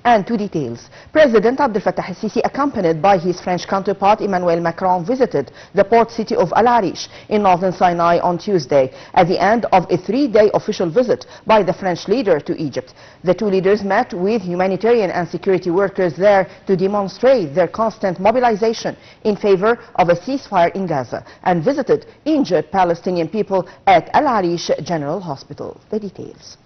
And to details, President Abdel Fattah el-Sisi, accompanied by his French counterpart Emmanuel Macron, visited the port city of Al Arish in northern Sinai on Tuesday at the end of a 3-day official visit by the French leader to Egypt. The two leaders met with humanitarian and security workers there to demonstrate their constant mobilization in favor of a ceasefire in Gaza and visited injured Palestinian people at Al Arish General Hospital. The details.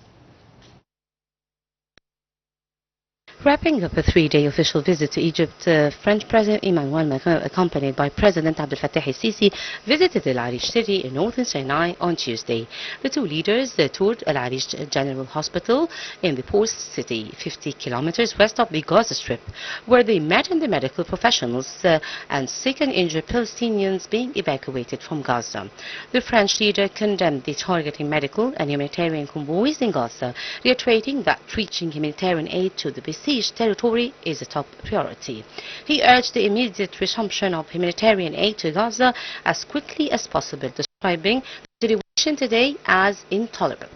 Wrapping up a 3-day official visit to Egypt, French President Emmanuel Macron, accompanied by President Abdel Fattah el-Sisi, visited Al Arish city in northern Sinai on Tuesday. The two leaders toured Al Arish General Hospital in the port city, 50 kilometers west of the Gaza Strip, where they met the medical professionals and sick and injured Palestinians being evacuated from Gaza. The French leader condemned the targeting medical and humanitarian convoys in Gaza, reiterating that reaching humanitarian aid to the besieged territory is a top priority. He urged the immediate resumption of humanitarian aid to Gaza as quickly as possible, describing the situation today as intolerable.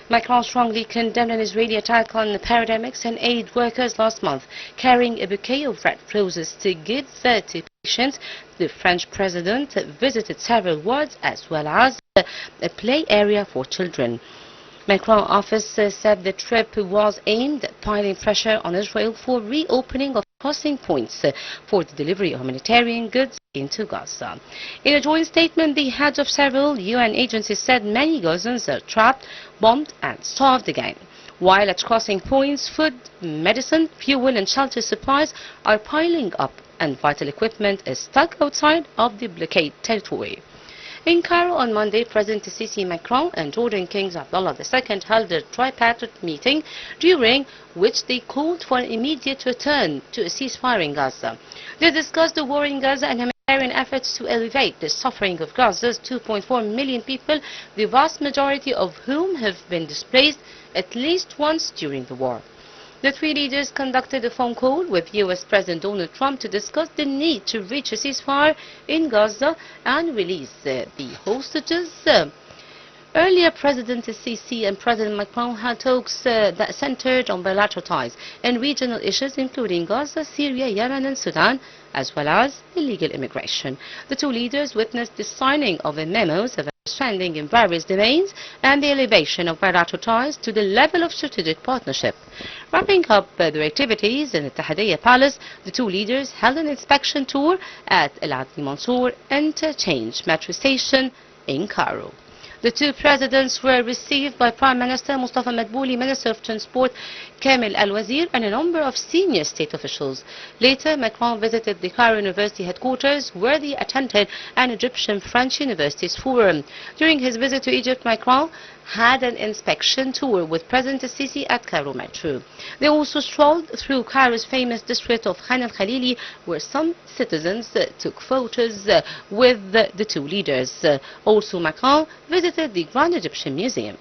Macron strongly condemned an Israeli attack on paramedics and aid workers last month, carrying a bouquet of red roses to give to patients. The French president visited several wards as well as a play area for children. Macron office said the trip was aimed at piling pressure on Israel for reopening of crossing points for the delivery of humanitarian goods into Gaza. In a joint statement, the heads of several UN agencies said many Gazans are trapped, bombed and starved again. While at crossing points, food, medicine, fuel and shelter supplies are piling up and vital equipment is stuck outside of the blockade territory. In Cairo on Monday, President el-Sisi, Macron and Jordan King Abdullah II held a tripartite meeting during which they called for an immediate return to a ceasefire in Gaza. They discussed the war in Gaza and humanitarian efforts to alleviate the suffering of Gaza's 2.4 million people, the vast majority of whom have been displaced at least once during the war. The three leaders conducted a phone call with U.S. President Donald Trump to discuss the need to reach a ceasefire in Gaza and release the hostages. Earlier, President el-Sisi and President Macron had talks that centered on bilateral ties and regional issues including Gaza, Syria, Yemen and Sudan, as well as illegal immigration. The two leaders witnessed the signing of a memos of understanding in various domains and the elevation of bilateral ties to the level of strategic partnership. Wrapping up their activities in the Tahadiyya Palace, the two leaders held an inspection tour at El Adli Mansour Interchange metro station in Cairo. The two presidents were received by Prime Minister Mustafa Madbouli, Minister of Transport Kamel Al-Wazir and a number of senior state officials. Later, Macron visited the Cairo University headquarters where they attended an Egyptian-French universities forum. During his visit to Egypt, Macron had an inspection tour with President el-Sisi at Cairo Metro. They also strolled through Cairo's famous district of Khan al-Khalili, where some citizens took photos with the two leaders. Also, Macron visited the Grand Egyptian Museum.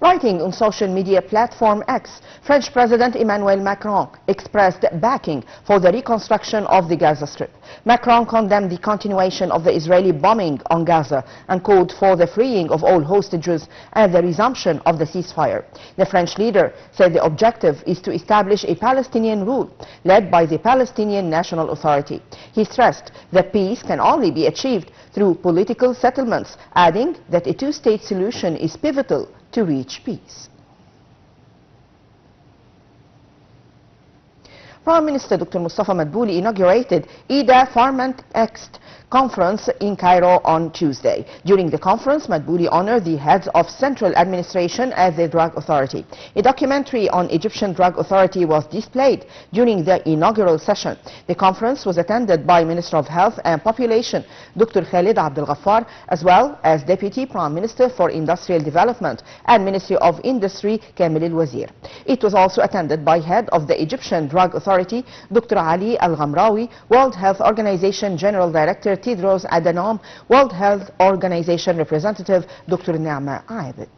Writing on social media platform X, French President Emmanuel Macron expressed backing for the reconstruction of the Gaza Strip. Macron condemned the continuation of the Israeli bombing on Gaza and called for the freeing of all hostages and the resumption of the ceasefire. The French leader said the objective is to establish a Palestinian rule led by the Palestinian National Authority. He stressed that peace can only be achieved through political settlements, adding that a two-state solution is pivotal to reach peace. Prime Minister Dr. Mustafa Madbouli inaugurated IDA Farmant X conference in Cairo on Tuesday. During the conference, Madbouli honored the heads of central administration at the Drug Authority. A documentary on Egyptian Drug Authority was displayed during the inaugural session. The conference was attended by Minister of Health and Population, Dr. Khalid Abdel Ghaffar, as well as Deputy Prime Minister for Industrial Development and Ministry of Industry, Kamel Al-Wazir. It was also attended by head of the Egyptian Drug Authority, Dr. Ali Al-Ghamrawi, World Health Organization General Director Tedros Adhanom, World Health Organization representative Dr. Naama Aibid.